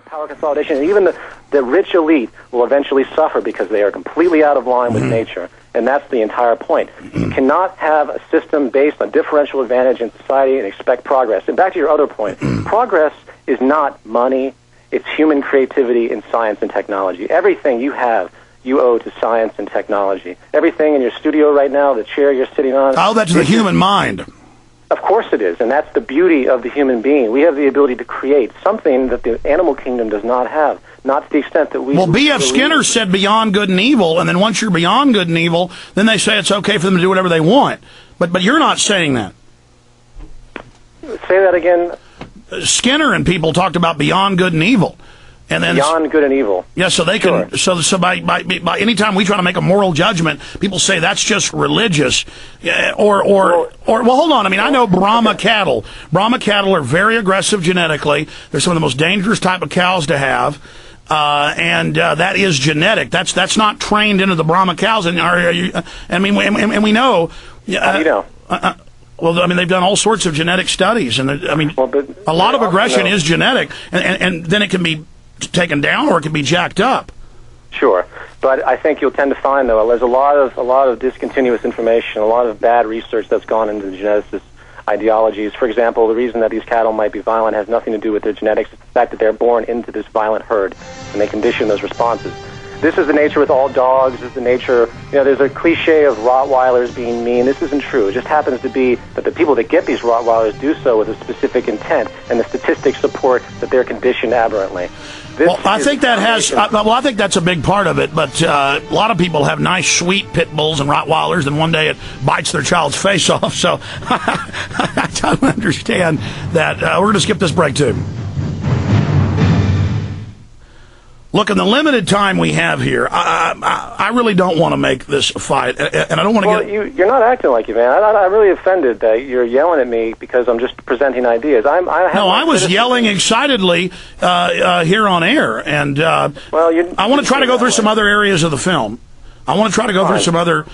Power consolidation, and even the rich elite will eventually suffer because they are completely out of line with nature, and that's the entire point. You cannot have a system based on differential advantage in society and expect progress. And back to your other point, progress is not money, it's human creativity in science and technology. Everything you have, you owe to science and technology. Everything in your studio right now, the chair you're sitting on... Oh, that's the human mind. Of course it is, and that's the beauty of the human being. We have the ability to create something that the animal kingdom does not have, not to the extent that we... Well, B.F. Skinner said beyond good and evil, and then once you're beyond good and evil, then they say it's okay for them to do whatever they want. But you're not saying that. Say that again. Skinner and people talked about beyond good and evil. And then beyond good and evil. Yeah, so they can. Sure. So by any time we try to make a moral judgment, people say that's just religious, or well, hold on. I mean, I know Brahma cattle. Brahma cattle are very aggressive genetically. They're some of the most dangerous type of cows to have, and that is genetic. That's not trained into the Brahma cows. And we know. How do you know? Well, I mean, they've done all sorts of genetic studies, and I mean, a lot of aggression is genetic, and then it can be taken down or it can be jacked up. Sure, but I think you'll tend to find, though, there's a lot of discontinuous information, a lot of bad research that's gone into the geneticist ideologies. For example, the reason that these cattle might be violent has nothing to do with their genetics. It's the fact that they're born into this violent herd, and they condition those responses. This is the nature with all dogs. This is the nature, there's a cliche of Rottweilers being mean. This isn't true. It just happens to be that the people that get these Rottweilers do so with a specific intent, and the statistics support that they're conditioned aberrantly. I think that's a big part of it, but a lot of people have nice, sweet pit bulls and Rottweilers, and one day it bites their child's face off, so I don't understand that. We're going to skip this break, too. Look, in the limited time we have here, I really don't want to make this a fight, and I don't want to You're not acting like you, man. I'm really offended that you're yelling at me because I'm just presenting ideas. I was yelling excitedly here on air, and I want to try to go through some other areas of the film. I want to try to go through some other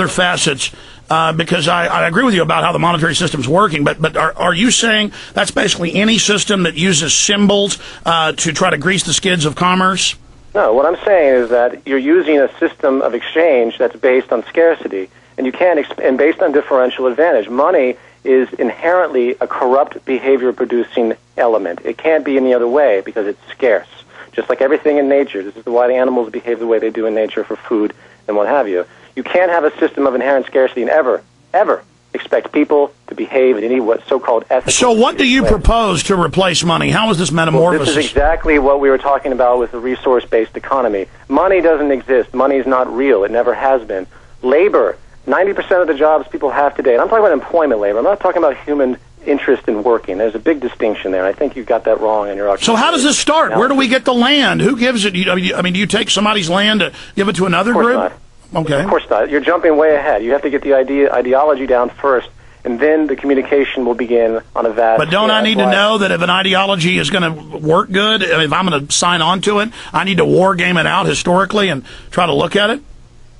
facets because I agree with you about how the monetary system's working. But are you saying that's basically any system that uses symbols to try to grease the skids of commerce? No, what I'm saying is that you're using a system of exchange that's based on scarcity, and you can't and based on differential advantage. Money is inherently a corrupt behavior-producing element. It can't be any other way because it's scarce. Just like everything in nature, this is why the animals behave the way they do in nature for food and what have you. You can't have a system of inherent scarcity and ever expect people to behave in any so-called ethical... So what do you propose to replace money? How is this metamorphosis? Well, this is exactly what we were talking about with the resource-based economy. Money doesn't exist. Money is not real. It never has been. Labor, 90% of the jobs people have today, and I'm talking about employment labor. I'm not talking about human interest in working. There's a big distinction there. I think you got that wrong in your... So how does this start? Where do we get the land? Who gives it? I mean, do you take somebody's land to give it to another group? Not. Okay. Of course not. You're jumping way ahead. You have to get the ideology down first, and then the communication will begin on a vast... But don't I need to know that if an ideology is going to work good, if I'm going to sign on to it, I need to war game it out historically and try to look at it?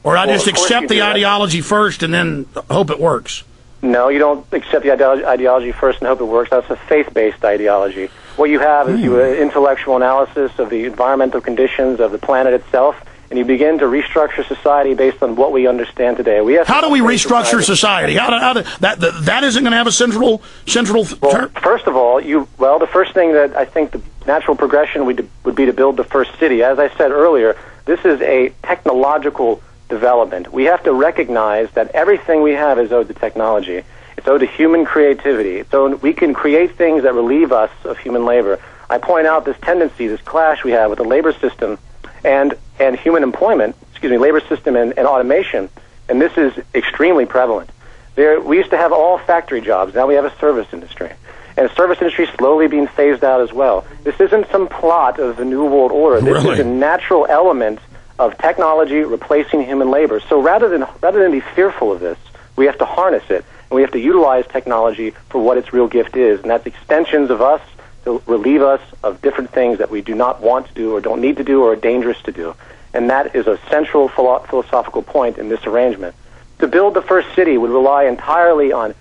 Or I just accept the ideology first and then hope it works? No, you don't accept the ideology first and hope it works. That's a faith-based ideology. What you have is intellectual analysis of the environmental conditions of the planet itself, and you begin to restructure society based on what we understand today. How do we restructure society? That isn't going to have a central term? First of all, the first thing that I think the natural progression would be to build the first city. As I said earlier, this is a technological development. We have to recognize that everything we have is owed to technology. It's owed to human creativity. So we can create things that relieve us of human labor. I point out this tendency, this clash we have with the labor system and human employment, labor system and automation, and this is extremely prevalent. We used to have all factory jobs. Now we have a service industry. And the service industry is slowly being phased out as well. This isn't some plot of the New World Order. This is a natural element of technology replacing human labor. So rather than be fearful of this, we have to harness it, and we have to utilize technology for what its real gift is, and that's extensions of us to relieve us of different things that we do not want to do or don't need to do or are dangerous to do. And that is a central philosophical point in this arrangement. To build the first city would rely entirely on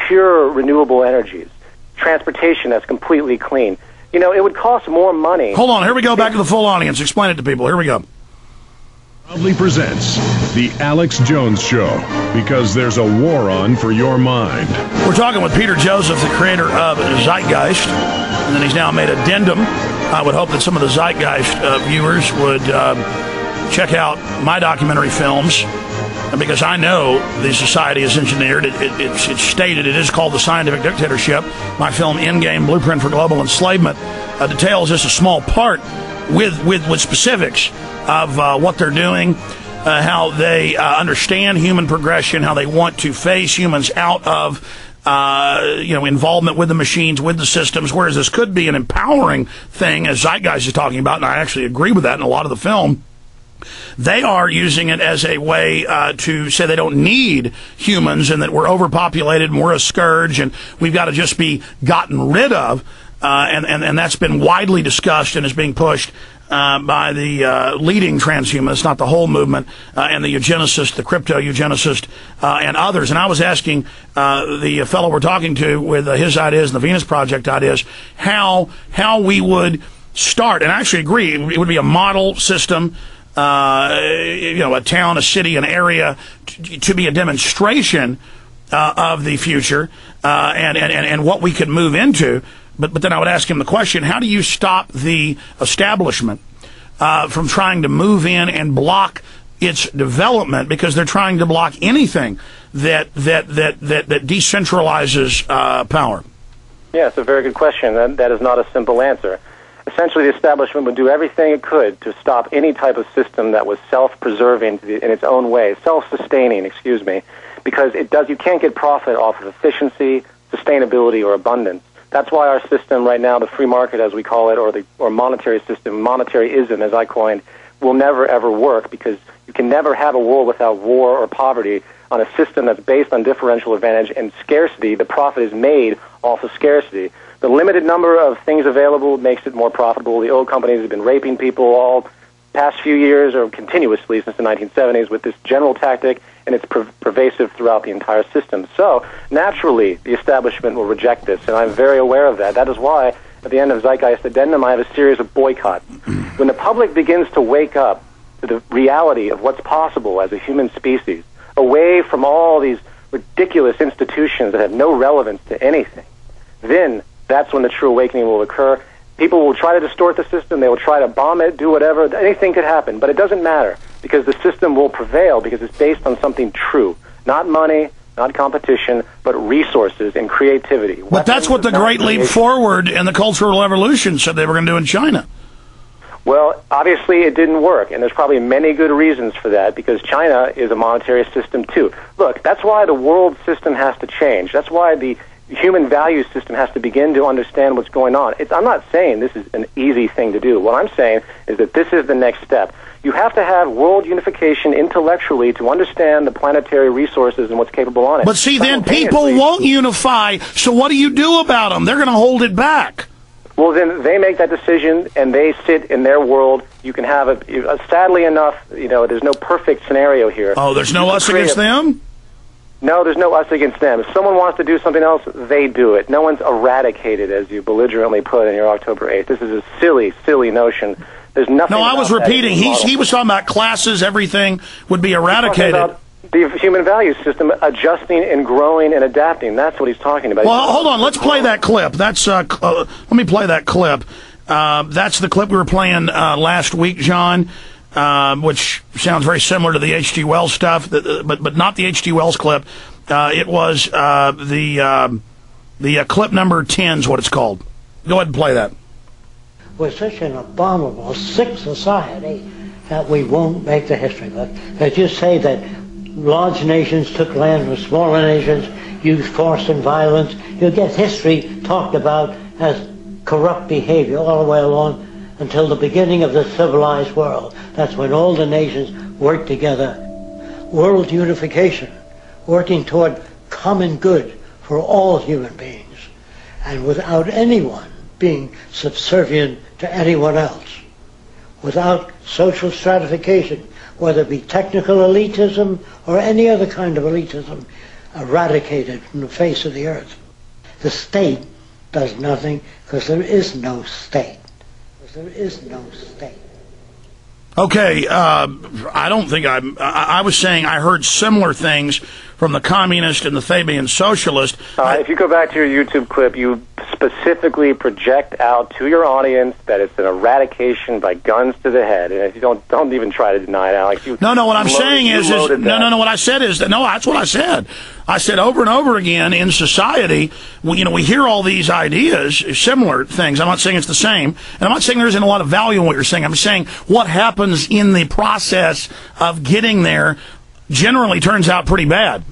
pure renewable energies, transportation that's completely clean. You know, it would cost more money. Hold on, here we go back to the full audience. Explain it to people. Here we go. Proudly presents The Alex Jones Show, because there's a war on for your mind. We're talking with Peter Joseph, the creator of Zeitgeist, and then he's now made Addendum. I would hope that some of the Zeitgeist viewers would check out my documentary films, because I know the society is engineered. It's stated it is called The Scientific Dictatorship. My film Endgame, Blueprint for Global Enslavement, details just a small part with specifics of what they're doing, how they understand human progression, how they want to phase humans out of involvement with the machines, with the systems, whereas this could be an empowering thing, as Zeitgeist is talking about, and I actually agree with that in a lot of the film. They are using it as a way to say they don't need humans and that we're overpopulated and we're a scourge and we've got to just be gotten rid of. And that's been widely discussed and is being pushed by the leading transhumanists, not the whole movement, and the eugenicists, the crypto-eugenicists, and others. And I was asking the fellow we're talking to with his ideas and the Venus Project ideas how we would start. And I actually agree. It would be a model system, a town, a city, an area, to be a demonstration of the future and what we could move into. But then I would ask him the question, how do you stop the establishment from trying to move in and block its development, because they're trying to block anything that decentralizes power? Yeah, it's a very good question. That is not a simple answer. Essentially, the establishment would do everything it could to stop any type of system that was self-preserving in its own way, self-sustaining, because you can't get profit off of efficiency, sustainability, or abundance. That's why our system right now, the free market as we call it, or monetary system, monetaryism as I coined, will never ever work, because you can never have a world without war or poverty on a system that's based on differential advantage and scarcity. The profit is made off of scarcity. The limited number of things available makes it more profitable. The oil companies have been raping people all past few years, or continuously since the 1970s, with this general tactic, and it's pervasive throughout the entire system. So, naturally, the establishment will reject this, and I'm very aware of that. That is why, at the end of Zeitgeist Addendum, I have a series of boycotts. When the public begins to wake up to the reality of what's possible as a human species, away from all these ridiculous institutions that have no relevance to anything, then that's when the true awakening will occur. People will try to distort the system. They will try to bomb it, do whatever. Anything could happen, but it doesn't matter, because the system will prevail, because it's based on something true. Not money, not competition, but resources and creativity. But that's what the Great Leap Forward and the Cultural Revolution said they were going to do in China. Well, obviously it didn't work, and there's probably many good reasons for that, because China is a monetary system too. Look, that's why the world system has to change. That's why the human value system has to begin to understand what's going on. I'm not saying this is an easy thing to do. What I'm saying is that this is the next step. You have to have world unification intellectually to understand the planetary resources and what's capable on it. But see, then people won't unify, so what do you do about them? They're going to hold it back. Well, then they make that decision, and they sit in their world. You can have sadly enough, there's no perfect scenario here. Oh, there's no us against them? No, there's no us against them. If someone wants to do something else, they do it. No one's eradicated, as you belligerently put in your October 8th. This is a silly, silly notion. There's nothing. No, I was repeating. He was talking about classes. Everything would be eradicated. About the human value system adjusting and growing and adapting. That's what he's talking about. Well, hold on. Let's play that clip. That's let me play that clip. That's the clip we were playing last week, John. Which sounds very similar to the H.G. Wells stuff, but not the H.G. Wells clip. It was the clip number 10 is what it's called. Go ahead and play that. We're such an abominable, sick society that we won't make the history book. They just say that large nations took land from smaller nations, used force and violence. You'll get history talked about as corrupt behavior all the way along until the beginning of the civilized world. That's when all the nations work together. World unification, working toward common good for all human beings, and without anyone being subservient to anyone else, without social stratification, whether it be technical elitism or any other kind of elitism, eradicated from the face of the earth. The state does nothing because there is no state. There is no state. Okay, I don't think I was saying I heard similar things from the communist and the Fabian socialist. If you go back to your YouTube clip, you specifically project out to your audience that it's an eradication by guns to the head. And if you don't even try to deny it, Alex. No, what I'm saying is what I said is that, no, that's what I said. I said over and over again in society, we hear all these ideas, similar things. I'm not saying it's the same, and I'm not saying there isn't a lot of value in what you're saying. I'm saying what happens in the process of getting there generally turns out pretty bad.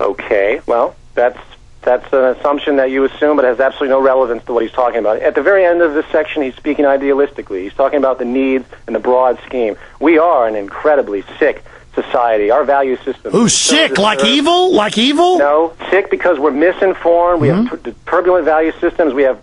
Okay, well, that's an assumption that you assume, but has absolutely no relevance to what he's talking about. At the very end of this section, he's speaking idealistically. He's talking about the needs and the broad scheme. We are an incredibly sick society. Our value system. Ooh, sick? Like evil? Like evil? No, sick because we're misinformed. We have turbulent value systems. We have